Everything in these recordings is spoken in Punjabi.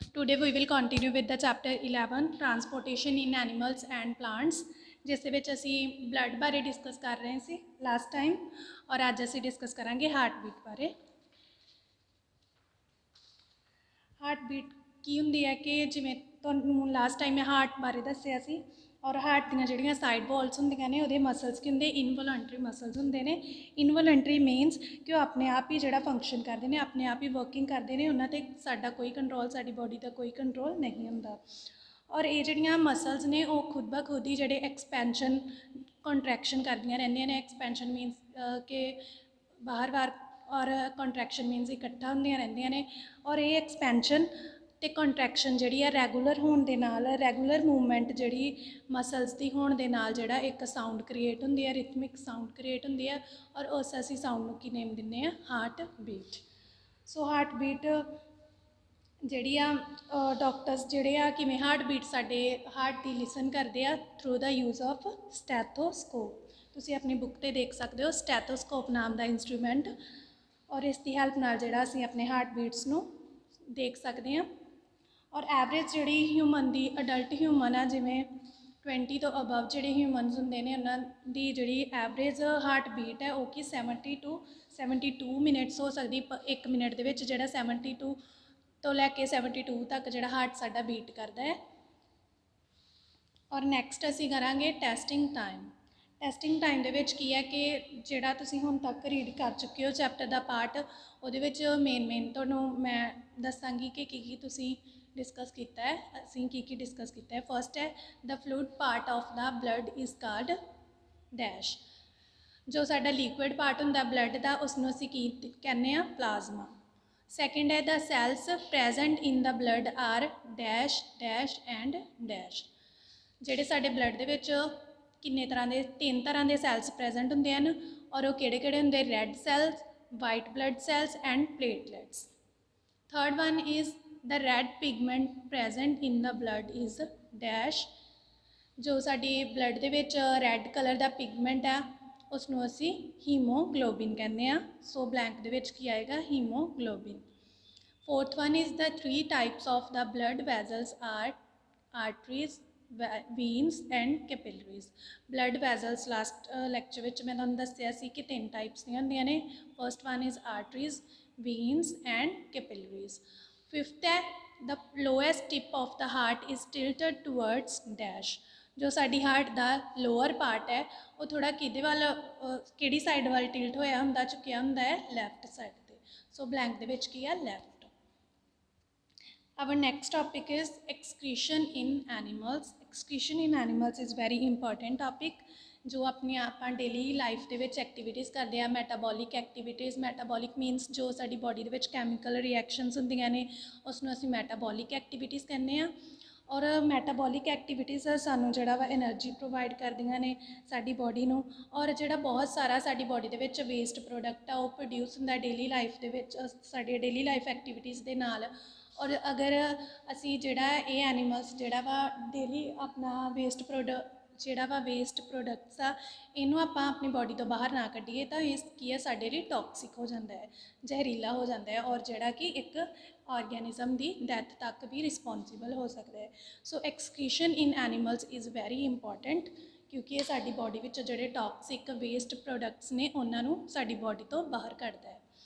Today we will continue with the chapter 11 transportation in animals and plants ਜਿਸ ਦੇ ਵਿੱਚ ਅਸੀਂ ਬਲੱਡ ਬਾਰੇ ਡਿਸਕਸ ਕਰ ਰਹੇ ਸੀ ਲਾਸਟ ਟਾਈਮ ਔਰ ਅੱਜ ਅਸੀਂ ਡਿਸਕਸ ਕਰਾਂਗੇ ਹਾਰਟ ਬੀਟ ਬਾਰੇ। ਹਾਰਟ ਬੀਟ ਕੀ ਹੁੰਦੀ ਹੈ ਕਿ ਜਿਵੇਂ ਤੁਹਾਨੂੰ ਲਾਸਟ ਟਾਈਮ ਮੈਂ ਹਾਰਟ ਬਾਰੇ ਦੱਸਿਆ ਸੀ ਔਰ ਹਾਰਟ ਦੀਆਂ ਜਿਹੜੀਆਂ ਸਾਈਡ ਵਾਲਸ ਹੁੰਦੀਆਂ ਨੇ ਉਹਦੇ ਮਸਲਸ ਕੀ ਹੁੰਦੇ ਇਨਵੋਲੰਟਰੀ ਮਸਲਸ ਹੁੰਦੇ ਨੇ। ਇਨਵੋਲੰਟਰੀ ਮੀਨਸ ਕਿ ਉਹ ਆਪਣੇ ਆਪ ਹੀ ਜਿਹੜਾ ਫੰਕਸ਼ਨ ਕਰਦੇ ਨੇ, ਆਪਣੇ ਆਪ ਹੀ ਵਰਕਿੰਗ ਕਰਦੇ ਨੇ, ਉਹਨਾਂ 'ਤੇ ਸਾਡਾ ਕੋਈ ਕੰਟਰੋਲ, ਸਾਡੀ ਬੋਡੀ ਦਾ ਕੋਈ ਕੰਟਰੋਲ ਨਹੀਂ ਹੁੰਦਾ। ਔਰ ਇਹ ਜਿਹੜੀਆਂ ਮਸਲਸ ਨੇ ਉਹ ਖੁਦ ਬ ਖੁਦ ਹੀ ਜਿਹੜੇ ਐਕਸਪੈਂਸ਼ਨ ਕੰਟਰੈਕਸ਼ਨ ਕਰਦੀਆਂ ਰਹਿੰਦੀਆਂ ਨੇ। ਐਕਸਪੈਂਸ਼ਨ ਮੀਨਸ ਕਿ ਬਾਹਰ ਔਰ ਕੰਟਰੈਕਸ਼ਨ ਮੀਨਸ ਇਕੱਠਾ ਹੁੰਦੀਆਂ ਰਹਿੰਦੀਆਂ ਨੇ। ਔਰ ਇਹ ਐਕਸਪੈਂਸ਼ਨ ਅਤੇ ਕੰਟਰੈਕਸ਼ਨ ਜਿਹੜੀ ਆ ਰੈਗੂਲਰ ਹੋਣ ਦੇ ਨਾਲ, ਰੈਗੂਲਰ ਮੂਵਮੈਂਟ ਜਿਹੜੀ ਮਸਲਸ ਦੀ ਹੋਣ ਦੇ ਨਾਲ ਜਿਹੜਾ ਇੱਕ ਸਾਊਂਡ ਕ੍ਰੀਏਟ ਹੁੰਦੀ ਹੈ, ਰਿਥਮਿਕ ਸਾਊਂਡ ਕ੍ਰੀਏਟ ਹੁੰਦੀ ਹੈ। ਔਰ ਉਸ ਅਸੀਂ ਸਾਊਂਡ ਨੂੰ ਕੀ ਨੇਮ ਦਿੰਦੇ ਹਾਂ? Heart beat. So heart beat ਜਿਹੜੀ ਆ ਡਾਕਟਰਸ ਜਿਹੜੇ ਆ ਕਿਵੇਂ ਹਾਰਟ ਬੀਟ ਸਾਡੇ ਹਾਰਟ ਦੀ ਲਿਸਨ ਕਰਦੇ ਆ through the use of stethoscope. ਤੁਸੀਂ ਆਪਣੀ ਬੁੱਕ 'ਤੇ ਦੇਖ ਸਕਦੇ ਹੋ ਸਟੈਥੋਸਕੋਪ ਨਾਮ ਦਾ ਇੰਸਟਰੂਮੈਂਟ, ਔਰ ਇਸ ਦੀ ਹੈਲਪ ਨਾਲ ਜਿਹੜਾ ਅਸੀਂ ਆਪਣੇ ਹਾਰਟ ਬੀਟਸ ਨੂੰ ਦੇਖ ਸਕਦੇ ਹਾਂ। ਔਰ ਐਵਰੇਜ ਜਿਹੜੀ ਹਿਊਮਨ ਦੀ, ਅਡਲਟ ਹਿਊਮਨ ਆ ਜਿਵੇਂ 20 ਤੋਂ ਅਬਵ ਜਿਹੜੇ ਹਿਊਮਨਸ ਹੁੰਦੇ ਨੇ ਉਹਨਾਂ ਦੀ ਜਿਹੜੀ ਐਵਰੇਜ ਹਾਰਟ ਬੀਟ ਹੈ ਉਹ ਕਿ 70 to 72 ਮਿੰਟਸ ਹੋ ਸਕਦੀ। ਇੱਕ ਮਿੰਟ ਦੇ ਵਿੱਚ ਜਿਹੜਾ 72 ਤੋਂ ਲੈ ਕੇ 72 ਤੱਕ ਜਿਹੜਾ ਹਾਰਟ ਸਾਡਾ ਬੀਟ ਕਰਦਾ ਹੈ। ਔਰ ਨੈਕਸਟ ਅਸੀਂ ਕਰਾਂਗੇ ਟੈਸਟਿੰਗ ਟਾਈਮ। ਟੈਸਟਿੰਗ ਟਾਈਮ ਦੇ ਵਿੱਚ ਕੀ ਹੈ ਕਿ ਜਿਹੜਾ ਤੁਸੀਂ ਹੁਣ ਤੱਕ ਰੀਡ ਕਰ ਚੁੱਕੇ ਹੋ ਚੈਪਟਰ ਦਾ ਪਾਰਟ, ਉਹਦੇ ਵਿੱਚ ਮੇਨ ਤੁਹਾਨੂੰ ਮੈਂ ਦੱਸਾਂਗੀ ਕਿ ਕੀ ਤੁਸੀਂ ਡਿਸਕਸ ਕੀਤਾ ਹੈ, ਅਸੀਂ ਕੀ ਡਿਸਕਸ ਕੀਤਾ ਹੈ। ਫਸਟ ਹੈ the fluid part of the blood is called dash. ਜੋ ਸਾਡਾ ਲਿਕੁਇਡ ਪਾਰਟ ਹੁੰਦਾ ਬਲੱਡ ਦਾ ਉਸਨੂੰ ਅਸੀਂ ਕੀ ਕਹਿੰਦੇ ਹਾਂ? ਪਲਾਜ਼ਮਾ। ਸੈਕਿੰਡ ਹੈ the cells present in the blood are dash dash and dash. ਜਿਹੜੇ ਸਾਡੇ ਬਲੱਡ ਦੇ ਵਿੱਚ ਕਿੰਨੇ ਤਰ੍ਹਾਂ ਦੇ? 3 ਤਰ੍ਹਾਂ ਦੇ ਸੈਲਸ ਪ੍ਰੈਜੈਂਟ ਹੁੰਦੇ ਹਨ। ਔਰ ਉਹ ਕਿਹੜੇ ਹੁੰਦੇ? Red cells, white blood cells and platelets. Third one is the red pigment present in the blood is dash. ਜੋ ਸਾਡੀ ਬਲੱਡ ਦੇ ਵਿੱਚ ਰੈੱਡ ਕਲਰ ਦਾ ਪਿਗਮੈਂਟ ਆ ਉਸਨੂੰ ਅਸੀਂ ਹੀਮੋਗਲੋਬਿਨ ਕਹਿੰਦੇ ਹਾਂ। ਸੋ ਬਲੈਂਕ ਦੇ ਵਿੱਚ ਕੀ ਆਏਗਾ? Haemoglobin. Fourth one is the 3 types of the blood vessels are arteries, veins and capillaries. Blood vessels last lecture ਵਿੱਚ ਮੈਂ ਤੁਹਾਨੂੰ ਦੱਸਿਆ ਸੀ ਕਿ 3 ਟਾਈਪਸ ਦੀਆਂ ਹੁੰਦੀਆਂ ਨੇ। First one is arteries, veins and capillaries. Fifth ਹੈ the lowest tip of the heart is tilted towards dash. ਜੋ ਸਾਡੀ ਹਾਰਟ ਦਾ ਲੋਅਰ ਪਾਰਟ ਹੈ ਉਹ ਥੋੜ੍ਹਾ ਕਿਹਦੇ ਵੱਲ, ਕਿਹੜੀ ਸਾਈਡ ਵੱਲ ਟਿਲਟ ਹੋਇਆ ਹੁੰਦਾ, ਝੁਕਿਆ ਹੁੰਦਾ ਹੈ? ਲੈਫਟ ਸਾਈਡ 'ਤੇ। ਸੋ ਬਲੈਂਕ ਦੇ ਵਿੱਚ ਕੀ ਹੈ? Left. Our next topic is excretion in animals. Excretion in animals is very important topic ਜੋ ਆਪਣੀ ਆਪਾਂ ਡੇਲੀ ਲਾਈਫ ਦੇ ਵਿੱਚ ਐਕਟੀਵਿਟੀਜ਼ ਕਰਦੇ ਆ। ਮੈਟਾਬੋਲਿਕ ਐਕਟੀਵਿਟੀਜ਼, ਮੈਟਾਬੋਲਿਕ ਮੀਨਸ ਜੋ ਸਾਡੀ ਬੋਡੀ ਦੇ ਵਿੱਚ ਕੈਮੀਕਲ ਰਿਐਕਸ਼ਨਸ ਹੁੰਦੀਆਂ ਨੇ ਉਸਨੂੰ ਅਸੀਂ ਮੈਟਾਬੋਲਿਕ ਐਕਟੀਵਿਟੀਜ਼ ਕਹਿੰਦੇ ਆ। ਔਰ ਮੈਟਾਬੋਲਿਕ ਐਕਟੀਵਿਟੀਜ਼ ਸਾਨੂੰ ਜਿਹੜਾ ਵਾ ਐਨਰਜੀ ਪ੍ਰੋਵਾਈਡ ਕਰਦੀਆਂ ਨੇ ਸਾਡੀ ਬੋਡੀ ਨੂੰ। ਔਰ ਜਿਹੜਾ ਬਹੁਤ ਸਾਰਾ ਸਾਡੀ ਬੋਡੀ ਦੇ ਵਿੱਚ ਵੇਸਟ ਪ੍ਰੋਡਕਟ ਆ ਉਹ ਪ੍ਰੋਡਿਊਸ ਹੁੰਦਾ ਡੇਲੀ ਲਾਈਫ ਦੇ ਵਿੱਚ ਸਾਡੀ ਡੇਲੀ ਲਾਈਫ ਐਕਟੀਵਿਟੀਜ਼ ਦੇ ਨਾਲ। ਔਰ ਅਗਰ ਅਸੀਂ ਜਿਹੜਾ ਇਹ ਐਨੀਮਲਸ ਜਿਹੜਾ ਵਾ ਡੇਲੀ ਆਪਣਾ ਵੇਸਟ ਪ੍ਰੋਡਕਟਸ ਆ ਇਹਨੂੰ ਆਪਾਂ ਆਪਣੀ ਬੋਡੀ ਤੋਂ ਬਾਹਰ ਨਾ ਕੱਢੀਏ ਤਾਂ ਇਸ ਕੀ ਹੈ? ਸਾਡੇ ਲਈ ਟੌਕਸਿਕ ਹੋ ਜਾਂਦਾ ਹੈ, ਜ਼ਹਿਰੀਲਾ ਹੋ ਜਾਂਦਾ ਹੈ ਔਰ ਜਿਹੜਾ ਕਿ ਇੱਕ ਆਰਗੈਨਿਜ਼ਮ ਦੀ ਡੈਥ ਤੱਕ ਵੀ ਰਿਸਪੋਂਸੀਬਲ ਹੋ ਸਕਦਾ ਹੈ। ਸੋ excretion in animals is very important ਕਿਉਂਕਿ ਇਹ ਸਾਡੀ ਬੋਡੀ ਵਿੱਚ ਜਿਹੜੇ ਟੌਕਸਿਕ ਵੇਸਟ ਪ੍ਰੋਡਕਟਸ ਨੇ ਉਹਨਾਂ ਨੂੰ ਸਾਡੀ ਬੋਡੀ ਤੋਂ ਬਾਹਰ ਕੱਢਦਾ ਹੈ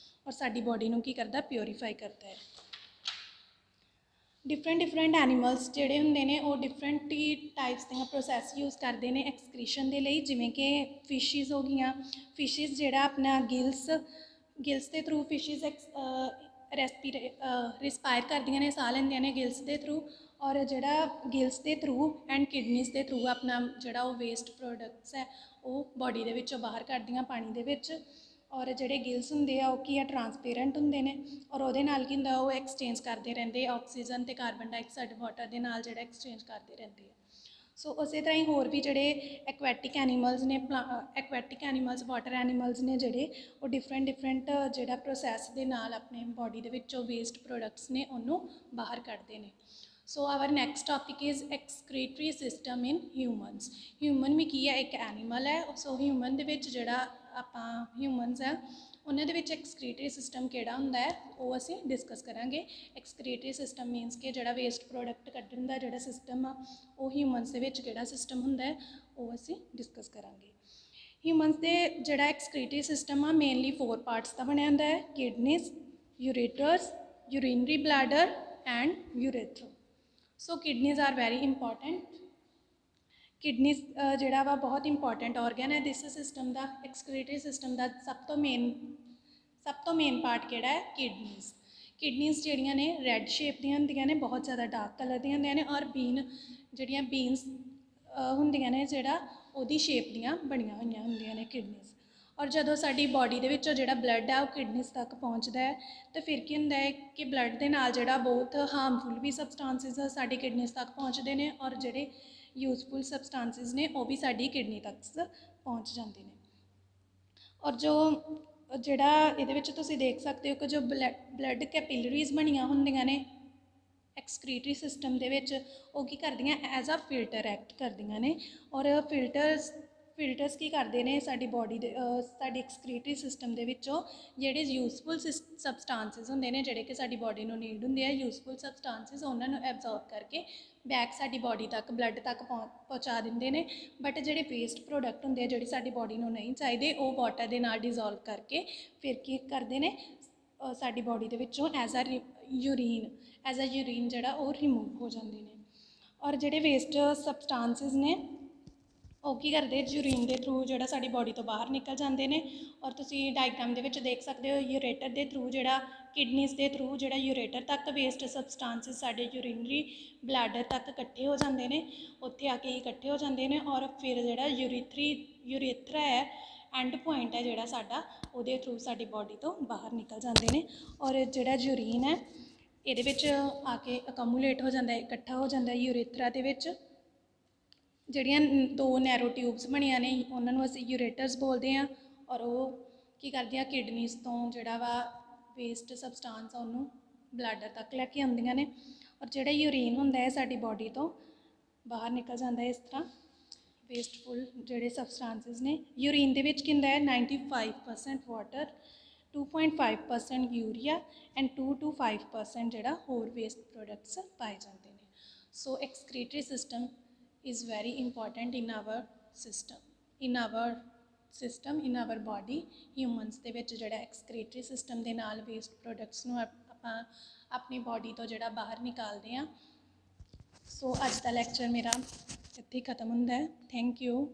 ਔਰ ਸਾਡੀ ਬੋਡੀ ਨੂੰ ਕੀ ਕਰਦਾ? ਪਿਊਰੀਫਾਈ ਕਰਦਾ ਹੈ। ਡਿਫਰੈਂਟ ਐਨੀਮਲਸ ਜਿਹੜੇ ਹੁੰਦੇ ਨੇ ਉਹ ਡਿਫਰੈਂਟ ਟਾਈਪਸ ਦੀਆਂ ਪ੍ਰੋਸੈਸ ਯੂਜ਼ ਕਰਦੇ ਨੇ ਐਕਸਕ੍ਰੀਸ਼ਨ ਦੇ ਲਈ। ਜਿਵੇਂ ਕਿ ਫਿਸ਼ਿਜ਼ ਹੋ ਗਈਆਂ। ਫਿਸ਼ਿਜ਼ ਜਿਹੜਾ ਆਪਣਾ ਗਿਲਸ ਦੇ ਥਰੂ ਫਿਸ਼ਿਜ਼ ਰਿਸਪਾਇਰ ਕਰਦੀਆਂ ਨੇ, ਸਾਹ ਲੈਂਦੀਆਂ ਨੇ ਗਿਲਸ ਦੇ ਥਰੂ। ਔਰ ਜਿਹੜਾ ਗਿਲਸ ਦੇ ਥਰੂ ਐਂਡ ਕਿਡਨੀਜ਼ ਦੇ ਥਰੂ ਆਪਣਾ ਜਿਹੜਾ ਉਹ ਵੇਸਟ ਪ੍ਰੋਡਕਟਸ ਹੈ ਉਹ ਬੋਡੀ ਦੇ ਵਿੱਚੋਂ ਬਾਹਰ ਕੱਢਦੀਆਂ ਪਾਣੀ ਦੇ ਵਿੱਚ। ਔਰ ਜਿਹੜੇ ਗਿਲਸ ਹੁੰਦੇ ਆ ਉਹ ਕੀ ਆ? ਟਰਾਂਸਪੇਰੈਂਟ ਹੁੰਦੇ ਨੇ ਔਰ ਉਹਦੇ ਨਾਲ ਕੀ ਹੁੰਦਾ? ਉਹ ਐਕਸਚੇਂਜ ਕਰਦੇ ਰਹਿੰਦੇ ਆਕਸੀਜਨ ਅਤੇ ਕਾਰਬਨ ਡਾਈਆਕਸਾਈਡ ਵਾਟਰ ਦੇ ਨਾਲ ਜਿਹੜਾ ਐਕਸਚੇਂਜ ਕਰਦੇ ਰਹਿੰਦੇ ਆ। ਸੋ ਉਸੇ ਤਰ੍ਹਾਂ ਹੀ ਹੋਰ ਵੀ ਜਿਹੜੇ ਐਕੁਐਟਿਕ ਐਨੀਮਲਸ ਨੇ, ਵਾਟਰ ਐਨੀਮਲਸ ਨੇ ਜਿਹੜੇ ਉਹ ਡਿਫਰੈਂਟ ਜਿਹੜਾ ਪ੍ਰੋਸੈਸ ਦੇ ਨਾਲ ਆਪਣੇ ਬੋਡੀ ਦੇ ਵਿੱਚੋਂ ਵੇਸਟ ਪ੍ਰੋਡਕਟਸ ਨੇ ਉਹਨੂੰ ਬਾਹਰ ਕੱਢਦੇ ਨੇ। So our next topic is excretory system in humans. Human ਵੀ ਕੀ ਹੈ? ਇੱਕ ਐਨੀਮਲ ਹੈ। ਸੋ ਹਿਊਮਨ ਦੇ ਵਿੱਚ ਜਿਹੜਾ ਆਪਾਂ ਹਿਊਮਨਸ ਹੈ ਉਹਨਾਂ ਦੇ ਵਿੱਚ ਐਕਸਕ੍ਰੀਟਰੀ ਸਿਸਟਮ ਕਿਹੜਾ ਹੁੰਦਾ ਹੈ ਉਹ ਅਸੀਂ ਡਿਸਕਸ ਕਰਾਂਗੇ। ਐਕਸਕ੍ਰੀਟਰੀ ਸਿਸਟਮ ਮੀਨਸ ਕਿ ਜਿਹੜਾ ਵੇਸਟ ਪ੍ਰੋਡਕਟ ਕੱਢਣ ਦਾ ਜਿਹੜਾ ਸਿਸਟਮ ਆ ਉਹ ਹਿਊਮਨਸ ਦੇ ਵਿੱਚ ਕਿਹੜਾ ਸਿਸਟਮ ਹੁੰਦਾ ਹੈ ਉਹ ਅਸੀਂ ਡਿਸਕਸ ਕਰਾਂਗੇ। ਹਿਊਮਨਸ ਦੇ ਜਿਹੜਾ ਐਕਸਕ੍ਰੀਟਰੀ ਸਿਸਟਮ ਆ ਮੇਨਲੀ 4 ਪਾਰਟਸ ਦਾ ਬਣਿਆ ਹੁੰਦਾ ਹੈ, kidneys, ureters, urinary bladder and urethra. So kidneys are very important. Kidneys ਜਿਹੜਾ ਵਾ ਬਹੁਤ ਇੰਪੋਰਟੈਂਟ ਔਰਗਨ ਹੈ ਦਿਸ ਸਿਸਟਮ ਦਾ। ਐਕਸਕ੍ਰੀਟਰੀ ਸਿਸਟਮ ਦਾ ਸਭ ਤੋਂ ਮੇਨ ਪਾਰਟ ਕਿਹੜਾ ਹੈ, ਕਿਡਨੀਜ਼। ਕਿਡਨੀਜ਼ ਜਿਹੜੀਆਂ ਨੇ ਰੈੱਡ ਸ਼ੇਪ ਦੀਆਂ ਹੁੰਦੀਆਂ ਨੇ, ਬਹੁਤ ਜ਼ਿਆਦਾ ਡਾਰਕ ਕਲਰ ਦੀਆਂ ਹੁੰਦੀਆਂ ਨੇ, ਔਰ ਜਿਹੜੀਆਂ ਬੀਨਸ ਹੁੰਦੀਆਂ ਨੇ ਜਿਹੜਾ ਉਹਦੀ ਸ਼ੇਪ ਦੀਆਂ ਬਣੀਆਂ ਹੋਈਆਂ ਹੁੰਦੀਆਂ ਨੇ ਕਿਡਨੀਜ਼। ਔਰ ਜਦੋਂ ਸਾਡੀ ਬਾਡੀ ਦੇ ਵਿੱਚੋਂ ਜਿਹੜਾ ਬਲੱਡ ਹੈ ਉਹ ਕਿਡਨੀਜ਼ ਤੱਕ ਪਹੁੰਚਦਾ ਹੈ ਤਾਂ ਫਿਰ ਕੀ ਹੁੰਦਾ ਹੈ ਕਿ ਬਲੱਡ ਦੇ ਨਾਲ ਜਿਹੜਾ ਬਹੁਤ ਹਾਰਮਫੁਲ ਵੀ ਸਬਸਟਾਂਸਿਸ ਸਾਡੀ ਕਿਡਨੀਜ਼ ਤੱਕ ਪਹੁੰਚਦੇ ਨੇ, ਔਰ ਜਿਹੜੇ ਯੂਜ਼ਫੁਲ ਸਬਸਟਾਂਸਿਸ ਨੇ ਉਹ ਵੀ ਸਾਡੀ ਕਿਡਨੀ ਤੱਕ ਪਹੁੰਚ ਜਾਂਦੇ ਨੇ। ਔਰ ਜਿਹੜਾ ਇਹਦੇ ਵਿੱਚ ਤੁਸੀਂ ਦੇਖ ਸਕਦੇ ਹੋ ਕਿ ਜੋ ਬਲੱਡ ਕੈਪਿਲਰੀਜ਼ ਬਣੀਆਂ ਹੁੰਦੀਆਂ ਨੇ ਐਕਸਕ੍ਰੀਟਰੀ ਸਿਸਟਮ ਦੇ ਵਿੱਚ, ਉਹ ਕੀ ਕਰਦੀਆਂ ਐਜ਼ ਆ ਫਿਲਟਰ ਐਕਟ ਕਰਦੀਆਂ ਨੇ। ਔਰ ਫਿਲਟਰਸ ਕੀ ਕਰਦੇ ਨੇ ਸਾਡੀ ਬਾਡੀ ਦੇ ਸਾਡੀ ਐਕਸਕ੍ਰੀਟਰੀ ਸਿਸਟਮ ਦੇ ਵਿੱਚੋਂ ਜਿਹੜੇ ਯੂਜ਼ਫੁਲ ਸਬਸਟਾਂਸਿਸ ਹੁੰਦੇ ਨੇ, ਜਿਹੜੇ ਕਿ ਸਾਡੀ ਬਾਡੀ ਨੂੰ ਨੀਡ ਹੁੰਦੇ ਆ ਯੂਜ਼ਫੁਲ ਸਬਸਟਾਂਸਿਸ, ਉਹਨਾਂ ਨੂੰ ਐਬਜ਼ੌਰਬ ਕਰਕੇ ਬੈਕ ਸਾਡੀ ਬਾਡੀ ਤੱਕ ਬਲੱਡ ਤੱਕ ਪਹੁੰਚਾ ਦਿੰਦੇ ਨੇ। ਬਟ ਜਿਹੜੇ ਵੇਸਟ ਪ੍ਰੋਡਕਟ ਹੁੰਦੇ ਆ ਜਿਹੜੇ ਸਾਡੀ ਬਾਡੀ ਨੂੰ ਨਹੀਂ ਚਾਹੀਦੇ ਉਹ ਵਾਟਰ ਦੇ ਨਾਲ ਡਿਜ਼ੋਲਵ ਕਰਕੇ ਫਿਰ ਕੀ ਕਰਦੇ ਨੇ ਸਾਡੀ ਬਾਡੀ ਦੇ ਵਿੱਚੋਂ ਐਜ਼ ਅ ਯੂਰੀਨ ਜਿਹੜਾ ਉਹ ਰਿਮੂਵ ਹੋ ਜਾਂਦੇ ਨੇ। ਔਰ ਜਿਹੜੇ ਵੇਸਟ ਸਬਸਟਾਂਸਿਸ ਨੇ ਉਹ ਕੀ ਕਰਦੇ ਯੂਰੀਨ ਦੇ ਥਰੂ ਜਿਹੜਾ ਸਾਡੀ ਬਾਡੀ ਤੋਂ ਬਾਹਰ ਨਿਕਲ ਜਾਂਦੇ ਨੇ। ਔਰ ਤੁਸੀਂ ਡਾਇਗਰਾਮ ਦੇ ਵਿੱਚ ਦੇਖ ਸਕਦੇ ਹੋ ਯੂਰੇਟਰ ਦੇ ਥਰੂ ਜਿਹੜਾ ਕਿਡਨੀਜ਼ ਦੇ ਥਰੂ ਜਿਹੜਾ ਯੂਰੇਟਰ ਤੱਕ ਵੇਸਟ ਸਬਸਟਾਂਸਿਸ ਸਾਡੇ ਯੂਰੀਨਰੀ ਬਲੈਡਰ ਤੱਕ ਇਕੱਠੇ ਹੋ ਜਾਂਦੇ ਨੇ, ਉੱਥੇ ਆ ਕੇ ਇਕੱਠੇ ਹੋ ਜਾਂਦੇ ਨੇ। ਔਰ ਫਿਰ ਜਿਹੜਾ ਯੂਰੇਥਰਾ ਹੈ ਐਂਡ ਪੁਆਇੰਟ ਹੈ ਜਿਹੜਾ ਸਾਡਾ, ਉਹਦੇ ਥਰੂ ਸਾਡੀ ਬਾਡੀ ਤੋਂ ਬਾਹਰ ਨਿਕਲ ਜਾਂਦੇ ਨੇ। ਔਰ ਜਿਹੜਾ ਯੂਰੀਨ ਹੈ ਇਹਦੇ ਵਿੱਚ ਆ ਕੇ ਅਕਮੂਲੇਟ ਹੋ ਜਾਂਦਾ, ਇਕੱਠਾ ਹੋ ਜਾਂਦਾ ਯੂਰੇਥਰਾ ਦੇ ਵਿੱਚ। ਜਿਹੜੀਆਂ 2 ਨੈਰੋ ਟਿਊਬਸ ਬਣੀਆਂ ਨੇ ਉਹਨਾਂ ਨੂੰ ਅਸੀਂ ਯੂਰੇਟਰਸ ਬੋਲਦੇ ਹਾਂ। ਔਰ ਉਹ ਕੀ ਕਰਦੀਆਂ ਕਿਡਨੀਜ਼ ਤੋਂ ਜਿਹੜਾ ਵਾ ਵੇਸਟ ਸਬਸਟਾਂਸ ਉਹਨੂੰ ਬਲੈਡਰ ਤੱਕ ਲੈ ਕੇ ਆਉਂਦੀਆਂ ਨੇ। ਔਰ ਜਿਹੜਾ ਯੂਰੀਨ ਹੁੰਦਾ ਹੈ ਸਾਡੀ ਬਾਡੀ ਤੋਂ ਬਾਹਰ ਨਿਕਲ ਜਾਂਦਾ ਇਸ ਤਰ੍ਹਾਂ ਵੇਸਟਫੁਲ ਜਿਹੜੇ ਸਬਸਟਾਂਸਿਸ ਨੇ। ਯੂਰੀਨ ਦੇ ਵਿੱਚ ਕੀ ਹੁੰਦਾ ਹੈ 95% ਵਾਟਰ, 2.5% ਯੂਰੀਆ ਐਂਡ 2 to 5% ਜਿਹੜਾ ਹੋਰ ਵੇਸਟ ਪ੍ਰੋਡਕਟਸ ਪਾਏ ਜਾਂਦੇ ਨੇ। So excretory system is very important in our body। Humans ਦੇ ਵਿੱਚ ਜਿਹੜਾ ਐਕਸਕ੍ਰੀਟਰੀ ਸਿਸਟਮ ਦੇ ਨਾਲ ਵੇਸਟ ਪ੍ਰੋਡਕਟਸ ਨੂੰ ਆਪਾਂ ਆਪਣੀ ਬਾਡੀ ਤੋਂ ਜਿਹੜਾ ਬਾਹਰ ਨਿਕਾਲਦੇ ਹਾਂ। ਸੋ ਅੱਜ ਦਾ ਲੈਕਚਰ ਮੇਰਾ ਇੱਥੇ ਹੀ ਖਤਮ ਹੁੰਦਾ ਹੈ। Thank you.